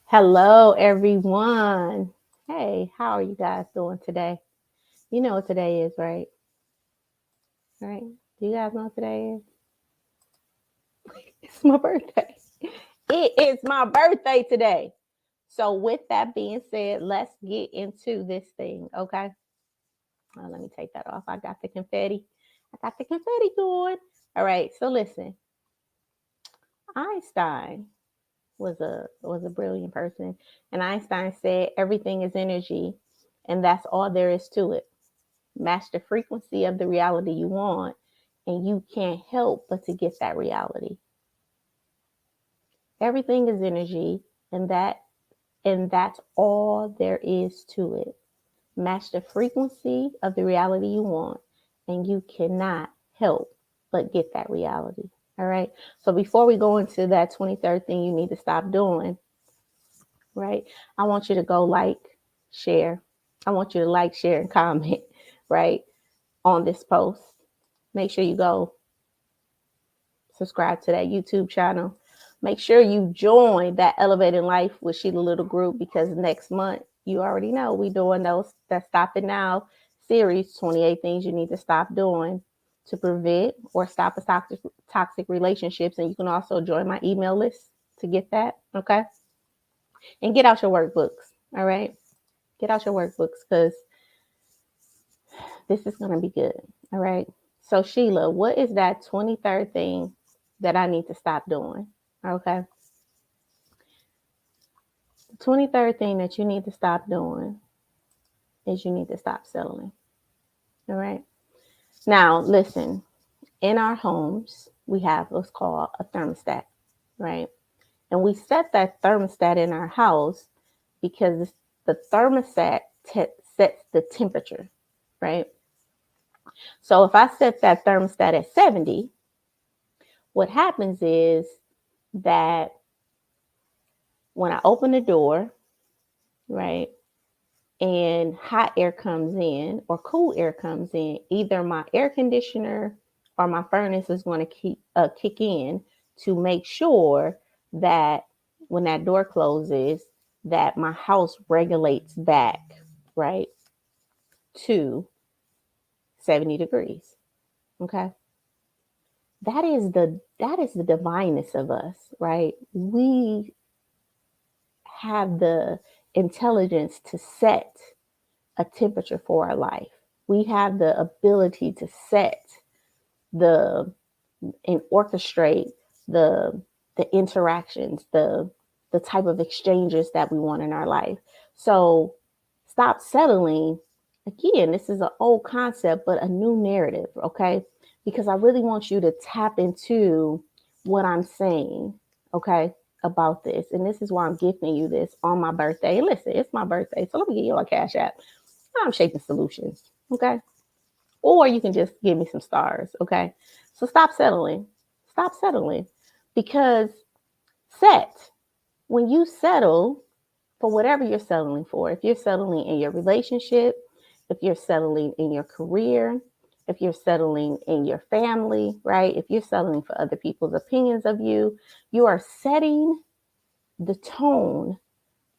Hello, everyone. Hey, how are you guys doing today? You know what today is, right? Right? Do you guys know what today is? It's my birthday. It is my birthday today. So, with that being said, let's get into this thing, okay? Let me take that off. I got the confetti. I got the confetti going. All right. So, listen, Einstein was a brilliant person, and Einstein said everything is energy, and that's all there is to it. Match the frequency of the reality you want, and you can't help but to get that reality. Everything is energy, and that's all there is to it. Match the frequency of the reality you want, and you cannot help but get that reality. All right. So before we go into that 23rd thing you need to stop doing, right? I want you to go share. I want you to share, and comment, right, on this post. Make sure you go subscribe to that YouTube channel. Make sure you join that Elevating Life with Sheila Little group, because next month, you already know, we doing those that Stop It Now series, 28 things you need to stop doing to prevent or stop a toxic relationships. And you can also join my email list to get that, okay? And get out your workbooks, all right? Get out your workbooks, because this is going to be good, all right? So, Sheila, what is that 23rd thing that I need to stop doing? Okay. The 23rd thing that you need to stop doing is you need to stop settling. All right. Now, listen, in our homes, we have what's called a thermostat, right? And we set that thermostat in our house because the thermostat sets the temperature, right? So if I set that thermostat at 70, what happens is that when I open the door, right, and hot air comes in or cool air comes in, either my air conditioner or my furnace is going to kick in to make sure that when that door closes, that my house regulates back, right, to 70 degrees. Okay. That is the divineness of us, right? We have the intelligence to set a temperature for our life. We have the ability to set the and orchestrate the interactions, the type of exchanges that we want in our life. So stop settling. Again, this is an old concept, but a new narrative, okay? Because I really want you to tap into what I'm saying, okay, about this. And this is why I'm gifting you this on my birthday. And listen, it's my birthday, so let me give you a cash app. I'm Shaping Solutions, okay? Or you can just give me some stars, okay? So stop settling. Stop settling. Because when you settle for whatever you're settling for, if you're settling in your relationship, if you're settling in your career, if you're settling in your family, right? If you're settling for other people's opinions of you, you are setting the tone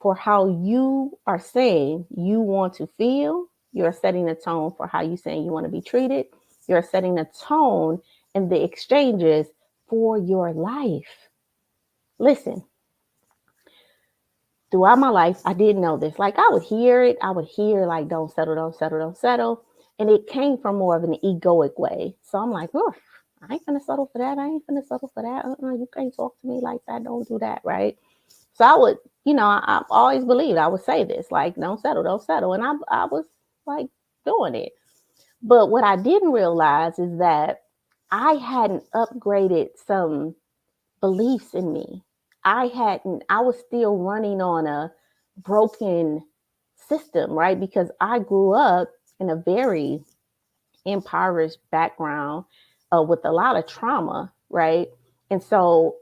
for how you are saying you want to feel. You're setting the tone for how you saying you want to be treated. You're setting the tone in the exchanges for your life. Listen, throughout my life, I didn't know this. Like, I would hear it. I would hear like, don't settle, don't settle, don't settle. And it came from more of an egoic way. So I'm like, oh, I ain't gonna settle for that. I ain't gonna settle for that. You can't talk to me like that. Don't do that, right? So I would, I always believed I would say this, like, don't settle, don't settle. And I was like doing it. But what I didn't realize is that I hadn't upgraded some beliefs in me. I was still running on a broken system, right? Because I grew up in a very impoverished background with a lot of trauma, right? And so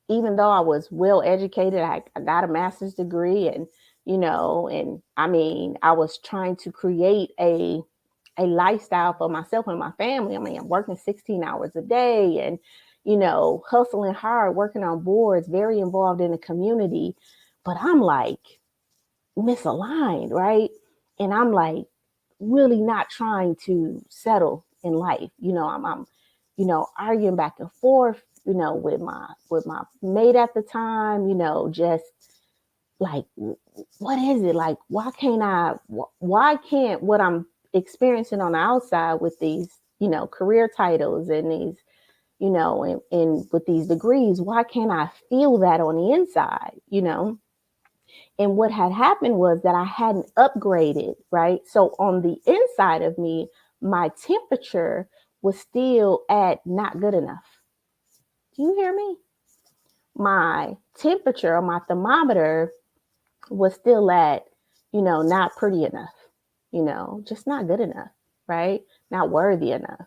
even though I was well educated, I got a master's degree, and I mean, I was trying to create a lifestyle for myself and my family. I mean, I'm working 16 hours a day and, hustling hard, working on boards, very involved in the community. but I'm like misaligned, right? And I'm like really not trying to settle in life. I'm arguing back and forth, with my mate at the time, just like, what is it? Like, why can't what I'm experiencing on the outside with these, career titles and these, and with these degrees, why can't I feel that on the inside? And what had happened was that I hadn't upgraded, right? So on the inside of me, my temperature was still at not good enough. Do you hear me? My temperature on my thermometer was still at, not pretty enough, just not good enough, right? Not worthy enough.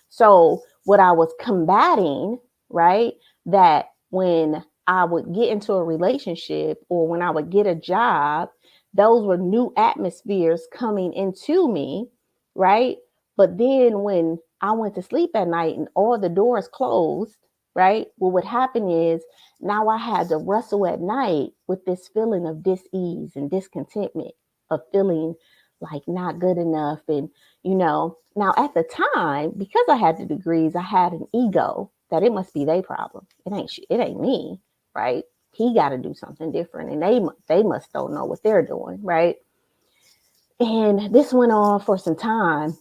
So what I was combating, right, that when I would get into a relationship or when I would get a job, those were new atmospheres coming into me, right? But then when I went to sleep at night and all the doors closed, right? What would happen is now I had to wrestle at night with this feeling of dis-ease and discontentment, of feeling like not good enough. And now at the time, because I had the degrees, I had an ego that it must be their problem. It ain't me, right? He got to do something different, and they must don't know what they're doing, right? And this went on for some time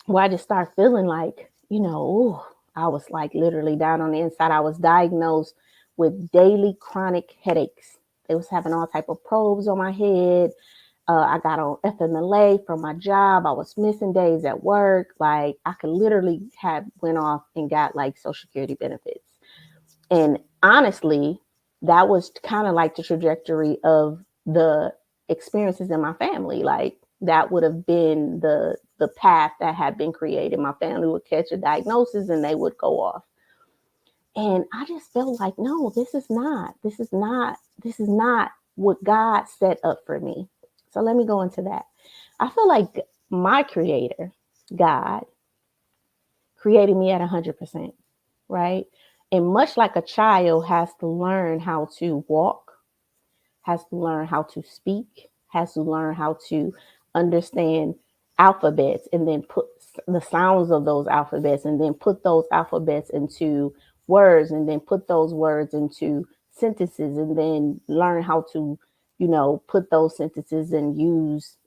where I just started feeling like, ooh, I was like literally down on the inside. I was diagnosed with daily chronic headaches. They was having all type of probes on my head. I got on FMLA from my job. I was missing days at work. Like I could literally have went off and got like Social Security benefits. And honestly, that was kind of like the trajectory of the experiences in my family. Like that would have been the path that had been created. My family would catch a diagnosis and they would go off. And I just felt like, no, this is not what God set up for me. So let me go into that. I feel like my creator, God, created me at 100%, right? And much like a child has to learn how to walk, has to learn how to speak, has to learn how to understand alphabets and then put the sounds of those alphabets and then put those alphabets into words and then put those words into sentences and then learn how to, put those sentences and use,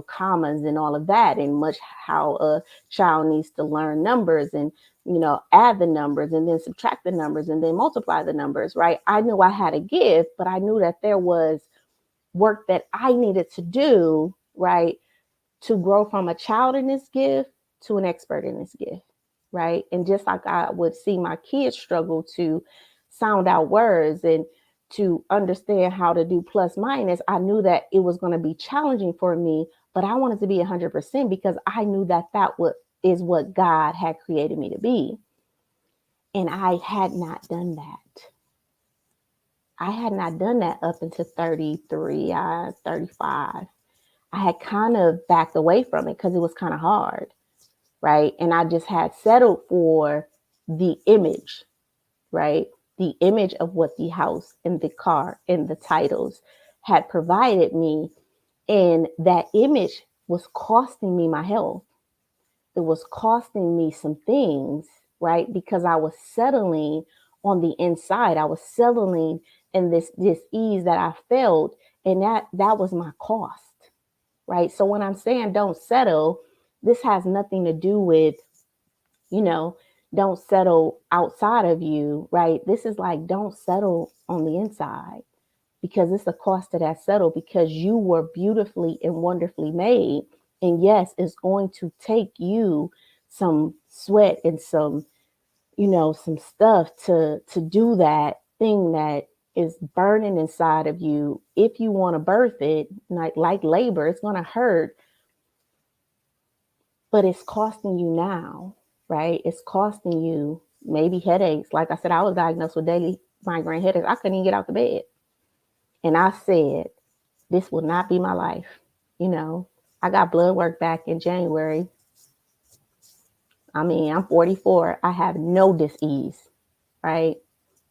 commas and all of that, and much how a child needs to learn numbers and, add the numbers and then subtract the numbers and then multiply the numbers, right? I knew I had a gift, but I knew that there was work that I needed to do, right, to grow from a child in this gift to an expert in this gift, right? And just like I would see my kids struggle to sound out words and to understand how to do plus minus, I knew that it was going to be challenging for me, but I wanted to be 100% because I knew that is what God had created me to be. And I had not done that. I had not done that up until 33, 35. I had kind of backed away from it because it was kind of hard, right? And I just had settled for the image, right? The image of what the house and the car and the titles had provided me. And that image was costing me my health. It was costing me some things, right? Because I was settling on the inside. I was settling in this ease that I felt. And that was my cost, right? So when I'm saying don't settle, this has nothing to do with, don't settle outside of you, right? This is like, don't settle on the inside because it's a cost to that settle because you were beautifully and wonderfully made. And yes, it's going to take you some sweat and some, some stuff to do that thing that is burning inside of you. If you want to birth it, like labor, it's going to hurt, but it's costing you now, right? It's costing you maybe headaches. Like I said, I was diagnosed with daily migraine headaches. I couldn't even get out the bed. And I said, this will not be my life. I got blood work back in January. I mean, I'm 44. I have no dis-ease, right?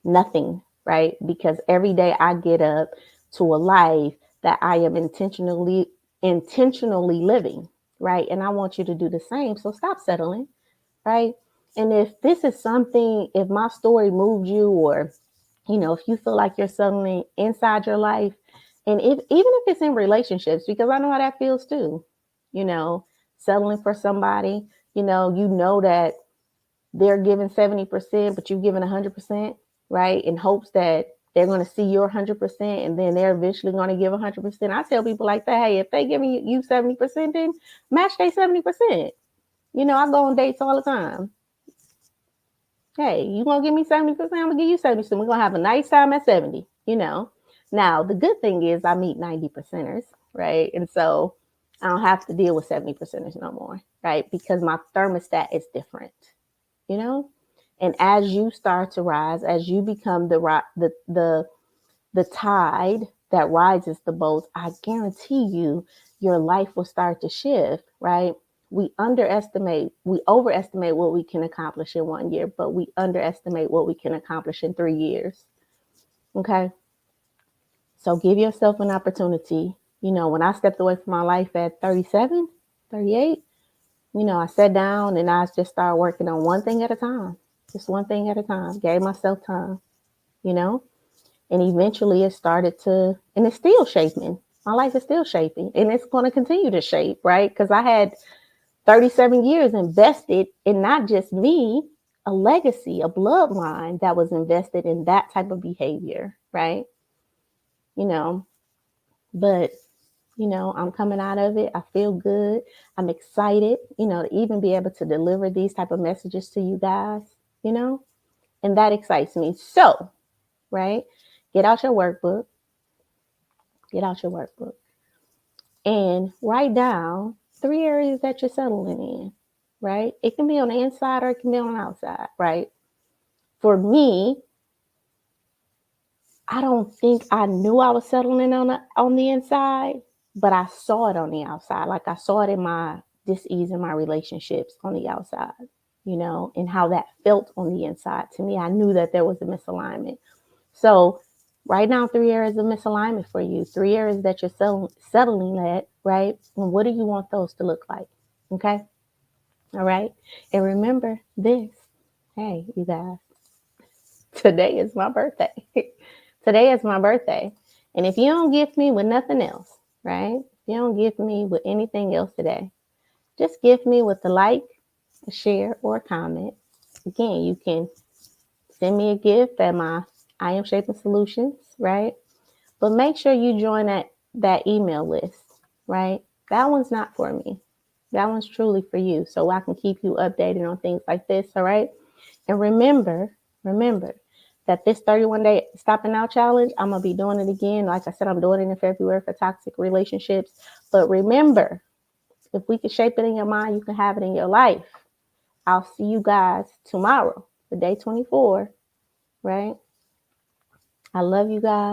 Nothing, right? Because every day I get up to a life that I am intentionally living, right? And I want you to do the same. So stop settling, right? And if this is something, if my story moved you, or if you feel like you're settling inside your life, and if even if it's in relationships, because I know how that feels too, you know, settling for somebody, that they're giving 70%, but you're giving 100%, right? In hopes that they're going to see your 100%, and then they're eventually going to give 100%. I tell people like that, hey, if they giving you 70%, then match their 70%. I go on dates all the time. Hey, you gonna give me 70%? I'm gonna give you 70%. We're gonna have a nice time at 70. Now the good thing is I meet 90%ers, right? And so I don't have to deal with 70%ers no more, right? Because my thermostat is different, you know? And as you start to rise, as you become the tide that rises the boat, I guarantee you your life will start to shift, right? We overestimate what we can accomplish in 1 year, but we underestimate what we can accomplish in 3 years. Okay. So give yourself an opportunity. When I stepped away from my life at 37, 38, I sat down and I just started working on one thing at a time, just one thing at a time, gave myself time, you know, and eventually it started to, and it's still shaping. My life is still shaping, and it's going to continue to shape, right? Because I had 37 years invested in not just me, a legacy, a bloodline that was invested in that type of behavior, right? You know, but I'm coming out of it. I feel good. I'm excited, to even be able to deliver these type of messages to you guys, and that excites me. So, right, get out your workbook, and write down 3 areas that you're settling in, right? It can be on the inside or it can be on the outside, right? For me, I don't think I knew I was settling on the inside, but I saw it on the outside. Like I saw it in my dis-ease in my relationships on the outside, and how that felt on the inside. To me, I knew that there was a misalignment. So write down 3 areas of misalignment for you, 3 areas that you're settling at, right? And what do you want those to look like? Okay. All right. And remember this. Hey, you guys, today is my birthday. Today is my birthday. And if you don't gift me with nothing else, right? If you don't gift me with anything else today, just gift me with a like, a share, or a comment. Again, you can send me a gift at my I Am Shaping Solutions, right? But make sure you join that email list, right? That one's not for me. That one's truly for you, so I can keep you updated on things like this, all right? And remember that this 31-day stopping out challenge, I'm going to be doing it again. Like I said, I'm doing it in February for toxic relationships. But remember, if we can shape it in your mind, you can have it in your life. I'll see you guys tomorrow for day 24, right? I love you guys.